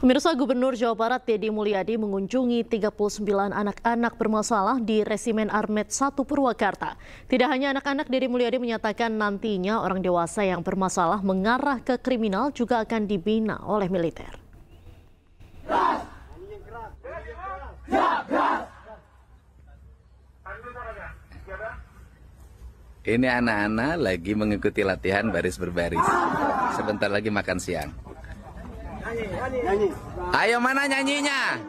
Pemirsa, Gubernur Jawa Barat Deddy Mulyadi mengunjungi 39 anak-anak bermasalah di Resimen Armet 1 Purwakarta. Tidak hanya anak-anak, Deddy Mulyadi menyatakan nantinya orang dewasa yang bermasalah mengarah ke kriminal juga akan dibina oleh militer. Ini anak-anak lagi mengikuti latihan baris berbaris. Sebentar lagi makan siang. Ayo, mana nyanyinya?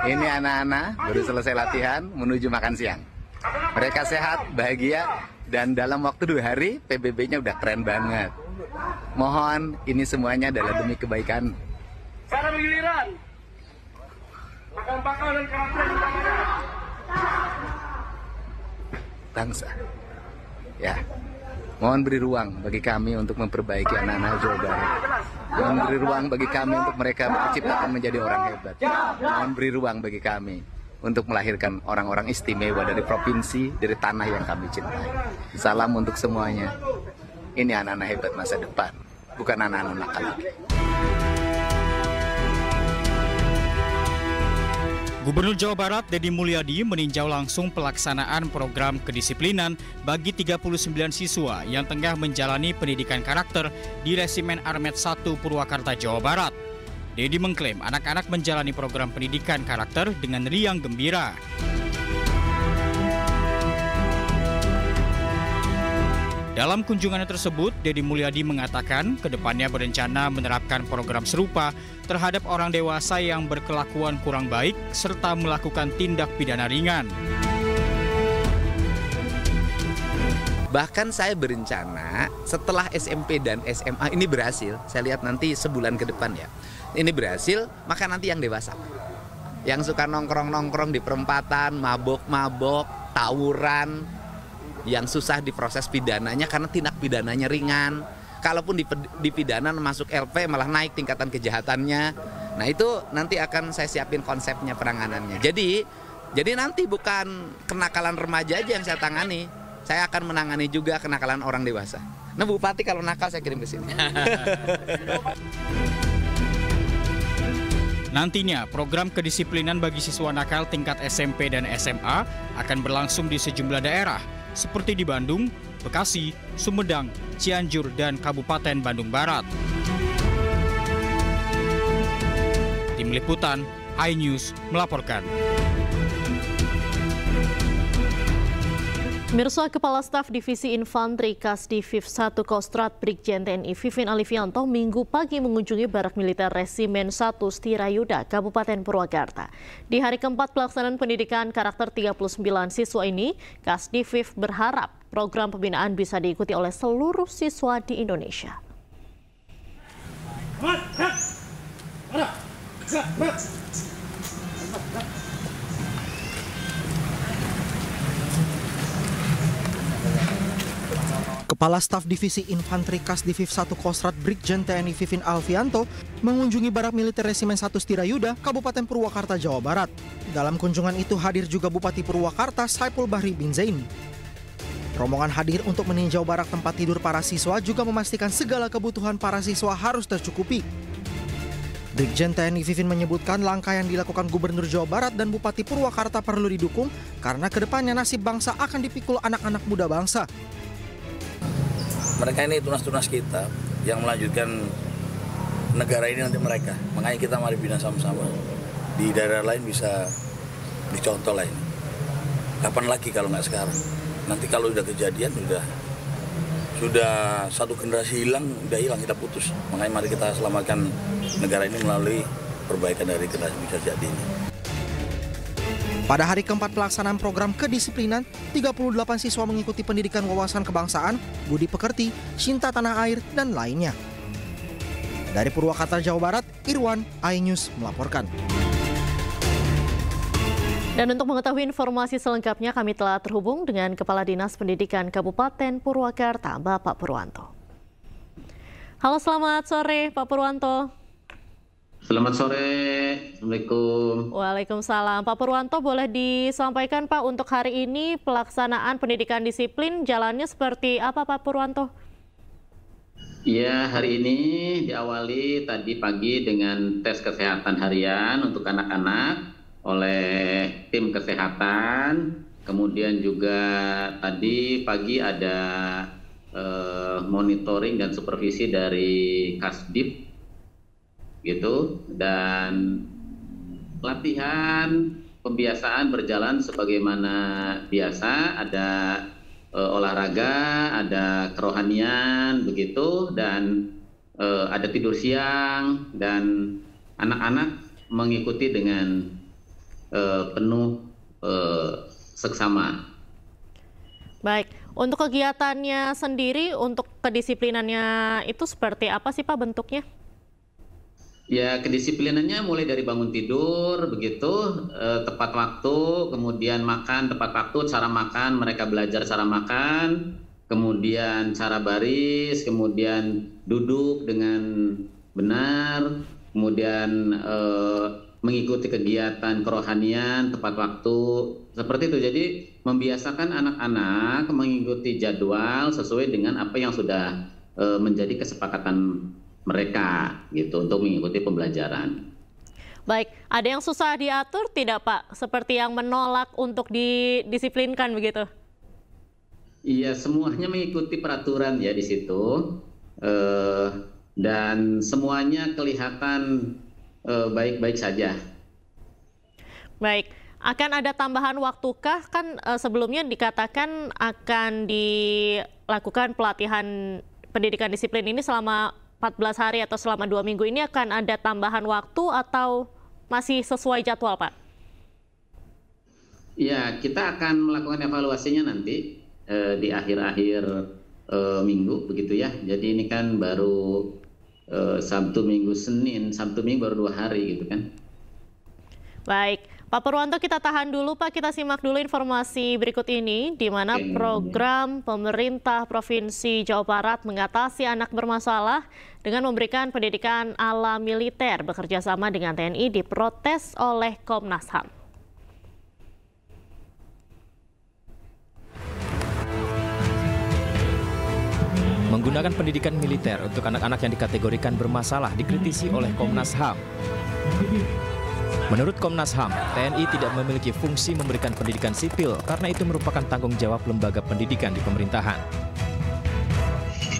Ini anak-anak baru selesai latihan menuju makan siang. Mereka sehat, bahagia, dan dalam waktu 2 hari PBB-nya udah keren banget. Mohon ini semuanya adalah demi kebaikan Cara bergiliran. Bakal dan karakter utamanya. bangsa. Ya, mohon beri ruang bagi kami untuk memperbaiki anak-anak Jawa Barat. Mohon beri ruang bagi kami untuk mereka diciptakan menjadi orang hebat. Mohon beri ruang bagi kami untuk melahirkan orang-orang istimewa dari provinsi, dari tanah yang kami cintai. Salam untuk semuanya. Ini anak-anak hebat masa depan, bukan anak-anak nakal lagi. Gubernur Jawa Barat Deddy Mulyadi meninjau langsung pelaksanaan program kedisiplinan bagi 39 siswa yang tengah menjalani pendidikan karakter di Resimen Armet 1 Purwakarta, Jawa Barat. Deddy mengklaim anak-anak menjalani program pendidikan karakter dengan riang gembira. Dalam kunjungannya tersebut, Deddy Mulyadi mengatakan kedepannya berencana menerapkan program serupa terhadap orang dewasa yang berkelakuan kurang baik serta melakukan tindak pidana ringan. Bahkan saya berencana setelah SMP dan SMA ini berhasil, saya lihat nanti sebulan ke depan ya, ini berhasil, maka nanti yang dewasa. Yang suka nongkrong-nongkrong di perempatan, mabok-mabok, tawuran, yang susah diproses pidananya karena tindak pidananya ringan. Kalaupun dipidana masuk LP malah naik tingkatan kejahatannya. Nah itu nanti akan saya siapin konsepnya penanganannya. Jadi nanti bukan kenakalan remaja aja yang saya tangani. Saya akan menangani juga kenakalan orang dewasa. Nah Bupati kalau nakal saya kirim ke sini. Nantinya, program kedisiplinan bagi siswa nakal tingkat SMP dan SMA akan berlangsung di sejumlah daerah, seperti di Bandung, Bekasi, Sumedang, Cianjur, dan Kabupaten Bandung Barat. Tim Liputan, iNews melaporkan. Pemirsa, Kepala Staf Divisi Infanteri Kasdivif 1 Kostrad Brigjen TNI Vivin Alifianto Minggu pagi mengunjungi Barak Militer Resimen 1 Setirayuda, Kabupaten Purwakarta. Di hari keempat pelaksanaan pendidikan karakter 39 siswa ini, Kasdivif berharap program pembinaan bisa diikuti oleh seluruh siswa di Indonesia. Kepala Staf Divisi Infanteri Kasdivif 1 Kostrad Brigjen TNI Vivin Alifianto mengunjungi Barak Militer Resimen 1 Setirayuda, Kabupaten Purwakarta, Jawa Barat. Dalam kunjungan itu hadir juga Bupati Purwakarta Saipul Bahri bin Zain. Rombongan hadir untuk meninjau barak tempat tidur para siswa juga memastikan segala kebutuhan para siswa harus tercukupi. Brigjen TNI Vivin menyebutkan langkah yang dilakukan Gubernur Jawa Barat dan Bupati Purwakarta perlu didukung karena kedepannya nasib bangsa akan dipikul anak-anak muda bangsa. Mereka ini tunas-tunas kita yang melanjutkan negara ini nanti mereka. Makanya kita mari bina sama-sama. Di daerah lain bisa dicontoh lah ini. Kapan lagi kalau nggak sekarang? Nanti kalau udah kejadian sudah satu generasi hilang, udah hilang, kita putus. Makanya mari kita selamatkan negara ini melalui perbaikan dari generasi bisa jadi ini. Pada hari keempat pelaksanaan program kedisiplinan, 38 siswa mengikuti pendidikan wawasan kebangsaan, budi pekerti, cinta tanah air, dan lainnya. Dari Purwakarta, Jawa Barat, Irwan, iNews melaporkan. Dan untuk mengetahui informasi selengkapnya, kami telah terhubung dengan Kepala Dinas Pendidikan Kabupaten Purwakarta, Bapak Purwanto. Halo, selamat sore Pak Purwanto. Selamat sore, Assalamualaikum. Waalaikumsalam. Pak Purwanto, boleh disampaikan Pak untuk hari ini pelaksanaan pendidikan disiplin jalannya seperti apa Pak Purwanto? Ya, hari ini diawali tadi pagi dengan tes kesehatan harian untuk anak-anak oleh tim kesehatan. Kemudian juga tadi pagi ada monitoring dan supervisi dari Kasdif gitu, dan latihan pembiasaan berjalan sebagaimana biasa, ada olahraga, ada kerohanian begitu, dan ada tidur siang, dan anak-anak mengikuti dengan penuh seksama. Baik, untuk kegiatannya sendiri, untuk kedisiplinannya itu seperti apa sih Pak bentuknya? Ya, kedisiplinannya mulai dari bangun tidur begitu, tepat waktu, kemudian makan tepat waktu, cara makan, mereka belajar cara makan, kemudian cara baris, kemudian duduk dengan benar, kemudian mengikuti kegiatan kerohanian tepat waktu, seperti itu. Jadi membiasakan anak-anak mengikuti jadwal sesuai dengan apa yang sudah menjadi kesepakatan mereka gitu untuk mengikuti pembelajaran. Baik, ada yang susah diatur tidak Pak? Seperti yang menolak untuk didisiplinkan begitu? Iya, semuanya mengikuti peraturan ya di situ, dan semuanya kelihatan baik-baik saja. Baik, akan ada tambahan waktukah? Kan sebelumnya dikatakan akan dilakukan pelatihan pendidikan disiplin ini selama 14 hari atau selama 2 minggu ini, akan ada tambahan waktu atau masih sesuai jadwal, Pak? Ya, kita akan melakukan evaluasinya nanti di akhir-akhir minggu, begitu ya. Jadi ini kan baru Sabtu, Minggu, Senin, Sabtu, Minggu baru 2 hari gitu kan. Baik. Pak Purwanto, kita tahan dulu Pak, kita simak dulu informasi berikut ini, di mana program pemerintah Provinsi Jawa Barat mengatasi anak bermasalah dengan memberikan pendidikan ala militer bekerja sama dengan TNI diprotes oleh Komnas HAM. Menggunakan pendidikan militer untuk anak-anak yang dikategorikan bermasalah dikritisi oleh Komnas HAM. Menurut Komnas HAM, TNI tidak memiliki fungsi memberikan pendidikan sipil karena itu merupakan tanggung jawab lembaga pendidikan di pemerintahan.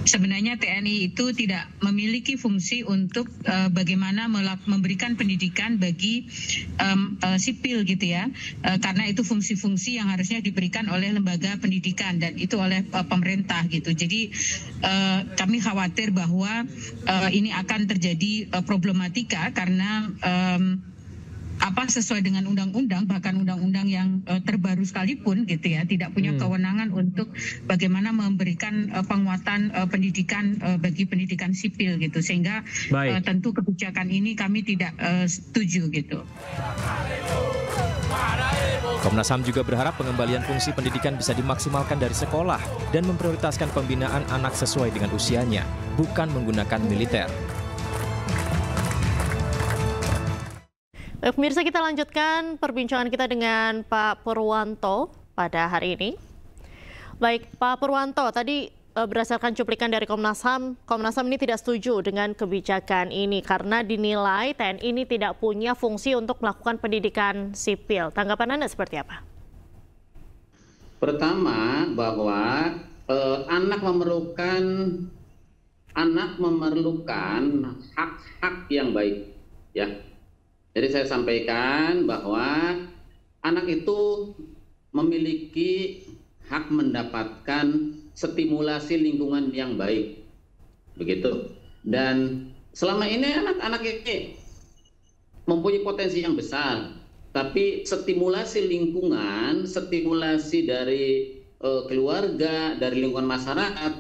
Sebenarnya TNI itu tidak memiliki fungsi untuk bagaimana memberikan pendidikan bagi sipil gitu ya, karena itu fungsi-fungsi yang harusnya diberikan oleh lembaga pendidikan dan itu oleh pemerintah gitu. Jadi kami khawatir bahwa ini akan terjadi problematika karena sesuai dengan undang-undang, bahkan undang-undang yang terbaru sekalipun gitu ya, tidak punya kewenangan untuk bagaimana memberikan penguatan pendidikan bagi pendidikan sipil gitu, sehingga tentu kebijakan ini kami tidak setuju gitu. Komnas HAM juga berharap pengembalian fungsi pendidikan bisa dimaksimalkan dari sekolah dan memprioritaskan pembinaan anak sesuai dengan usianya, bukan menggunakan militer. Pemirsa, kita lanjutkan perbincangan kita dengan Pak Purwanto pada hari ini. Baik, Pak Purwanto, tadi berdasarkan cuplikan dari Komnas HAM ini tidak setuju dengan kebijakan ini karena dinilai TNI ini tidak punya fungsi untuk melakukan pendidikan sipil. Tanggapan Anda seperti apa? Pertama, bahwa anak memerlukan hak-hak yang baik, ya. Jadi saya sampaikan bahwa anak itu memiliki hak mendapatkan stimulasi lingkungan yang baik, begitu. Dan selama ini anak-anak ini mempunyai potensi yang besar, tapi stimulasi lingkungan, stimulasi dari keluarga, dari lingkungan masyarakat,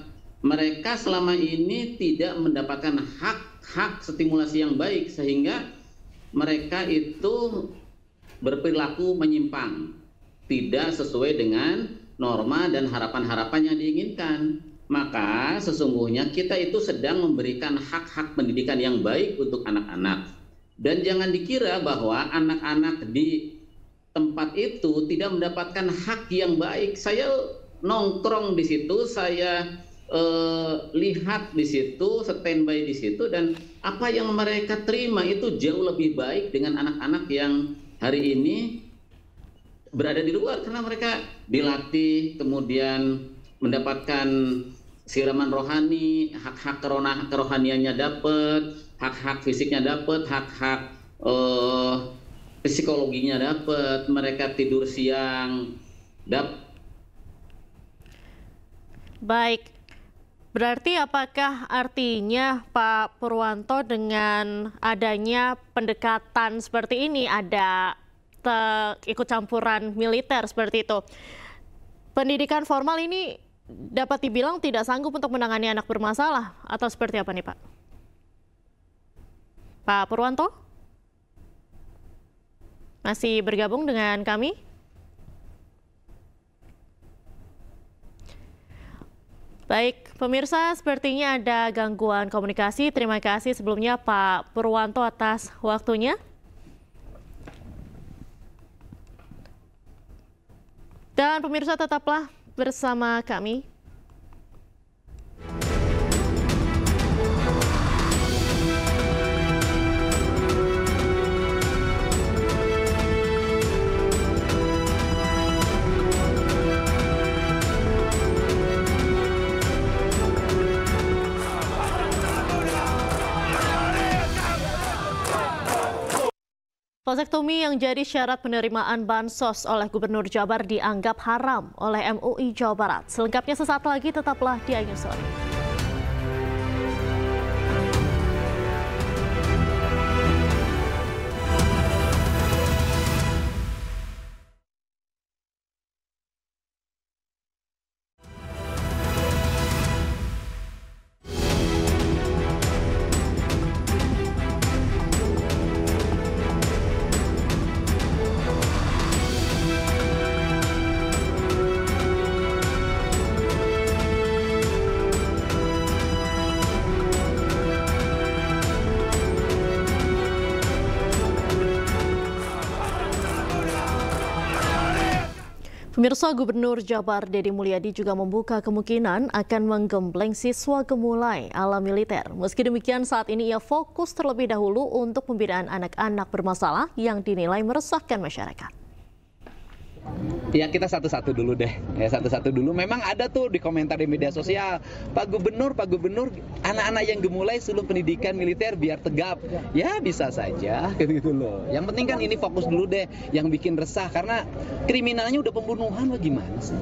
mereka selama ini tidak mendapatkan hak stimulasi yang baik, sehingga mereka itu berperilaku menyimpang, tidak sesuai dengan norma dan harapan-harapan yang diinginkan. Maka sesungguhnya kita itu sedang memberikan hak-hak pendidikan yang baik untuk anak-anak. Dan jangan dikira bahwa anak-anak di tempat itu tidak mendapatkan hak yang baik. Saya nongkrong di situ, saya lihat di situ, standby di situ, dan apa yang mereka terima itu jauh lebih baik dengan anak-anak yang hari ini berada di luar, karena mereka dilatih, kemudian mendapatkan siraman rohani, hak-hak kerohaniannya dapat, hak-hak fisiknya dapat, hak-hak psikologinya dapat, mereka tidur siang dapat. Baik, berarti apakah artinya Pak Purwanto dengan adanya pendekatan seperti ini, ada ikut campuran militer seperti itu, pendidikan formal ini dapat dibilang tidak sanggup untuk menangani anak bermasalah atau seperti apa nih Pak? Pak Purwanto? Masih bergabung dengan kami? Baik, pemirsa, sepertinya ada gangguan komunikasi. Terima kasih sebelumnya Pak Purwanto atas waktunya. Dan pemirsa, tetaplah bersama kami. Vasektomi yang jadi syarat penerimaan bansos oleh Gubernur Jabar dianggap haram oleh MUI Jawa Barat. Selengkapnya sesaat lagi, tetaplah di Ayu Sore. Pemirsa, Gubernur Jabar Deddy Mulyadi juga membuka kemungkinan akan menggembleng siswa gemulai ala militer. Meski demikian, saat ini ia fokus terlebih dahulu untuk pembinaan anak-anak bermasalah yang dinilai meresahkan masyarakat. Ya, kita satu-satu dulu deh. Ya, satu-satu dulu. Memang ada tuh di komentar di media sosial, Pak Gubernur, anak-anak yang gemulai suruh pendidikan militer biar tegap. Ya, bisa saja gitu loh. Yang penting kan ini fokus dulu deh, yang bikin resah karena kriminalnya udah pembunuhan, bagaimana sih?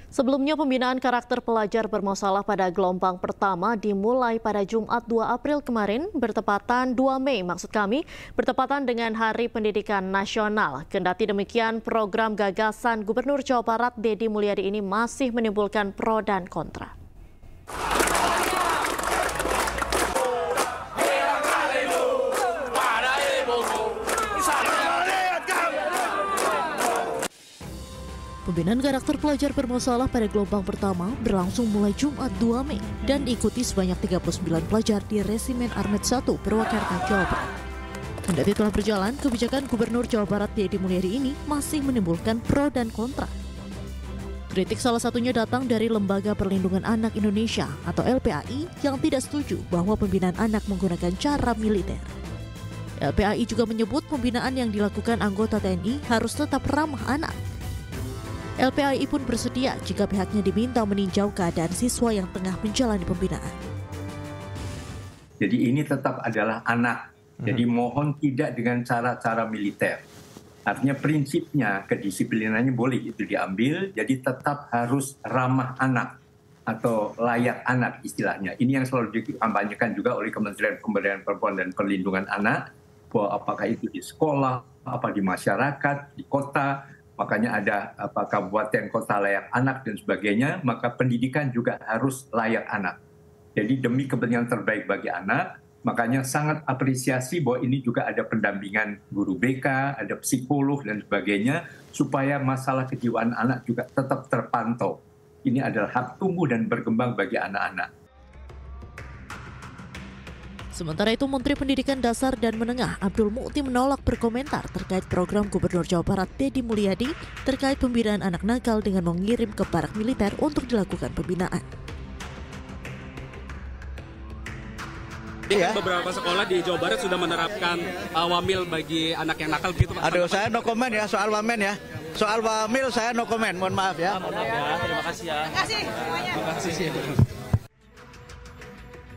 Sebelumnya, pembinaan karakter pelajar bermasalah pada gelombang pertama dimulai pada Jumat 2 April kemarin, bertepatan 2 Mei bertepatan dengan Hari Pendidikan Nasional. Kendati demikian, program gagasan Gubernur Jawa Barat Deddy Mulyadi ini masih menimbulkan pro dan kontra. Pembinaan karakter pelajar bermasalah pada gelombang pertama berlangsung mulai Jumat 2 Mei dan diikuti sebanyak 39 pelajar di Resimen Armet 1 Purwakarta, Jawa Barat. Kendati telah berjalan, kebijakan Gubernur Jawa Barat Deddy Mulyadi ini masih menimbulkan pro dan kontra. Kritik salah satunya datang dari Lembaga Perlindungan Anak Indonesia atau LPAI yang tidak setuju bahwa pembinaan anak menggunakan cara militer. LPAI juga menyebut pembinaan yang dilakukan anggota TNI harus tetap ramah anak. LPAI pun bersedia jika pihaknya diminta meninjau keadaan siswa yang tengah menjalani pembinaan. Jadi ini tetap adalah anak. Jadi mohon tidak dengan cara-cara militer. Artinya prinsipnya kedisiplinannya boleh itu diambil, jadi tetap harus ramah anak atau layak anak istilahnya. Ini yang selalu dikampanyekan juga oleh Kementerian Pemberdayaan Perempuan dan Perlindungan Anak, bahwa apakah itu di sekolah, apa di masyarakat, di kota, makanya ada kabupaten kota layak anak dan sebagainya, maka pendidikan juga harus layak anak. Jadi demi kepentingan terbaik bagi anak, makanya sangat apresiasi bahwa ini juga ada pendampingan guru BK, ada psikolog dan sebagainya, supaya masalah kejiwaan anak juga tetap terpantau. Ini adalah hak tumbuh dan berkembang bagi anak-anak. Sementara itu, Menteri Pendidikan Dasar dan Menengah Abdul Mukti menolak berkomentar terkait program Gubernur Jawa Barat Deddy Mulyadi terkait pembinaan anak nakal dengan mengirim ke barak militer untuk dilakukan pembinaan. Ya. Beberapa sekolah di Jawa Barat sudah menerapkan wamil bagi anak yang nakal begitu, Pak. Aduh, saya no comment ya soal wamen ya. Soal wamil saya no comment, mohon maaf ya. Terima kasih ya. Terima kasih.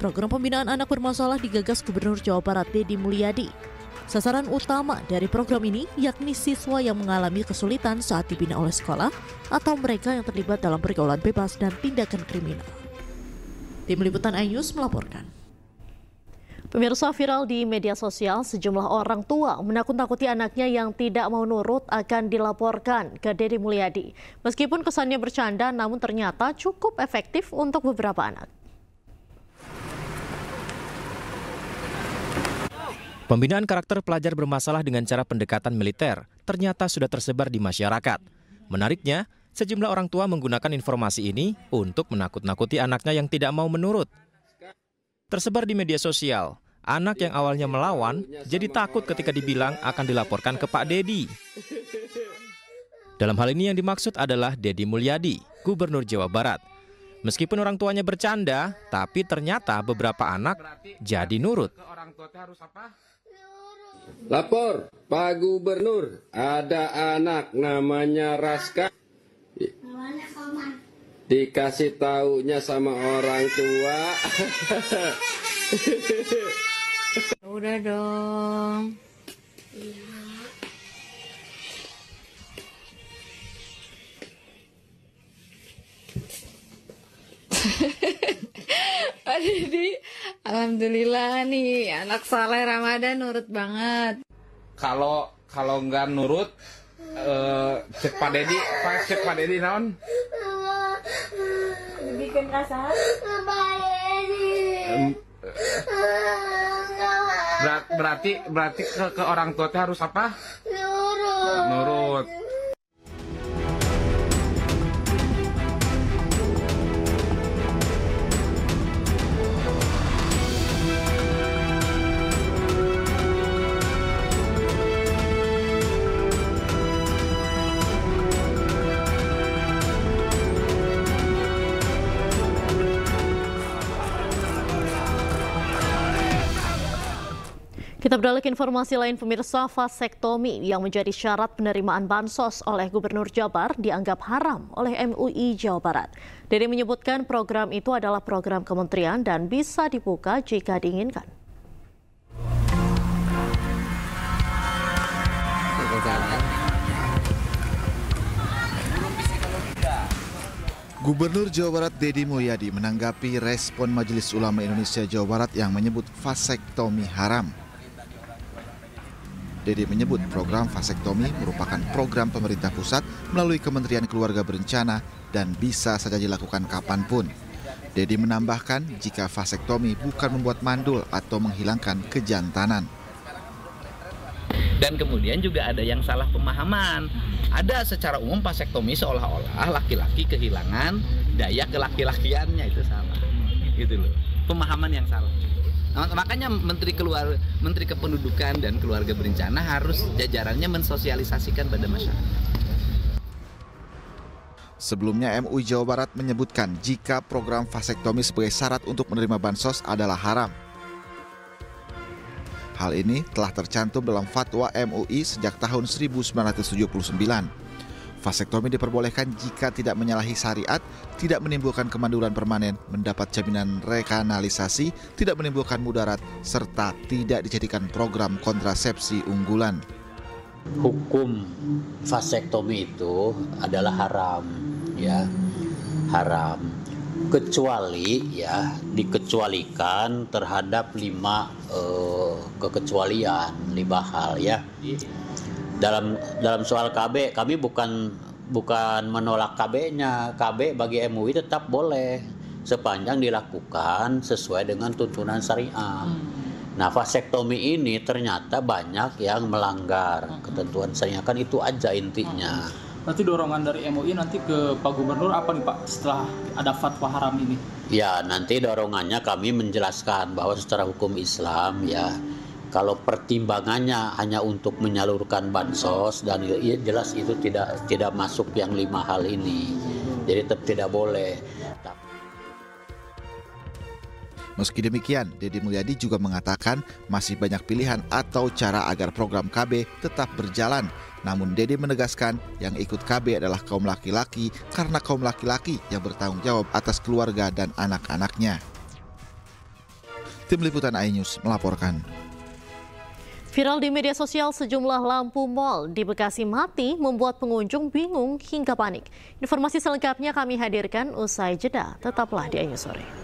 Program pembinaan anak bermasalah digagas Gubernur Jawa Barat Deddy Mulyadi. Sasaran utama dari program ini yakni siswa yang mengalami kesulitan saat dibina oleh sekolah atau mereka yang terlibat dalam pergaulan bebas dan tindakan kriminal. Tim Liputan iNews melaporkan. Pemirsa, viral di media sosial, sejumlah orang tua menakut-nakuti anaknya yang tidak mau nurut akan dilaporkan ke Deddy Mulyadi. Meskipun kesannya bercanda, namun ternyata cukup efektif untuk beberapa anak. Pembinaan karakter pelajar bermasalah dengan cara pendekatan militer ternyata sudah tersebar di masyarakat. Menariknya, sejumlah orang tua menggunakan informasi ini untuk menakut-nakuti anaknya yang tidak mau menurut. Tersebar di media sosial, anak yang awalnya melawan jadi takut ketika dibilang akan dilaporkan ke Pak Deddy. Dalam hal ini yang dimaksud adalah Deddy Mulyadi, Gubernur Jawa Barat. Meskipun orang tuanya bercanda, tapi ternyata beberapa anak jadi nurut. Lapor, Pak Gubernur, ada anak namanya Raska. Dikasih taunya sama orang tua. Udah dong. Pak Deddy, alhamdulillah nih anak saleh Ramadan nurut banget. Kalau nggak nurut, cek Pak Deddy naon? Bikin kasar. Berarti ke orang tua harus apa? Nurut. Kita beralih ke informasi lain, pemirsa. Vasektomi yang menjadi syarat penerimaan bansos oleh Gubernur Jabar dianggap haram oleh MUI Jawa Barat. Deddy menyebutkan program itu adalah program kementerian dan bisa dibuka jika diinginkan. Gubernur Jawa Barat Deddy Mulyadi menanggapi respon Majelis Ulama Indonesia Jawa Barat yang menyebut vasektomi haram. Deddy menyebut program vasektomi merupakan program pemerintah pusat melalui Kementerian Keluarga Berencana dan bisa saja dilakukan kapanpun. Deddy menambahkan jika vasektomi bukan membuat mandul atau menghilangkan kejantanan. Dan kemudian juga ada yang salah pemahaman. Ada secara umum vasektomi seolah-olah laki-laki kehilangan daya kelaki-lakiannya, itu salah. Gitu loh. Pemahaman yang salah. Nah, makanya Menteri Kependudukan dan Keluarga Berencana harus jajarannya mensosialisasikan pada masyarakat. Sebelumnya MUI Jawa Barat menyebutkan jika program vasektomi sebagai syarat untuk menerima bansos adalah haram. Hal ini telah tercantum dalam fatwa MUI sejak tahun 1979. Vasektomi diperbolehkan jika tidak menyalahi syariat, tidak menimbulkan kemandulan permanen, mendapat jaminan rekanalisasi, tidak menimbulkan mudarat, serta tidak dijadikan program kontrasepsi unggulan. Hukum vasektomi itu adalah haram, ya, haram. Kecuali ya dikecualikan terhadap 5 kekecualian, 5 hal ya. Dalam soal KB, kami bukan menolak KB-nya. KB bagi MUI tetap boleh sepanjang dilakukan sesuai dengan tuntunan syariah. Nah, vasektomi ini ternyata banyak yang melanggar ketentuan syariah, kan itu aja intinya. Berarti dorongan dari MUI nanti ke Pak Gubernur apa nih Pak setelah ada fatwa haram ini? Ya, nanti dorongannya kami menjelaskan bahwa secara hukum Islam ya, kalau pertimbangannya hanya untuk menyalurkan bansos dan ya, jelas itu tidak masuk yang 5 hal ini. Jadi tetap tidak boleh. Meski demikian, Deddy Mulyadi juga mengatakan masih banyak pilihan atau cara agar program KB tetap berjalan. Namun Deddy menegaskan yang ikut KB adalah kaum laki-laki karena kaum laki-laki yang bertanggung jawab atas keluarga dan anak-anaknya. Tim Liputan iNews melaporkan. Viral di media sosial, sejumlah lampu mal di Bekasi mati membuat pengunjung bingung hingga panik. Informasi selengkapnya kami hadirkan usai jeda. Tetaplah di iNews Sore.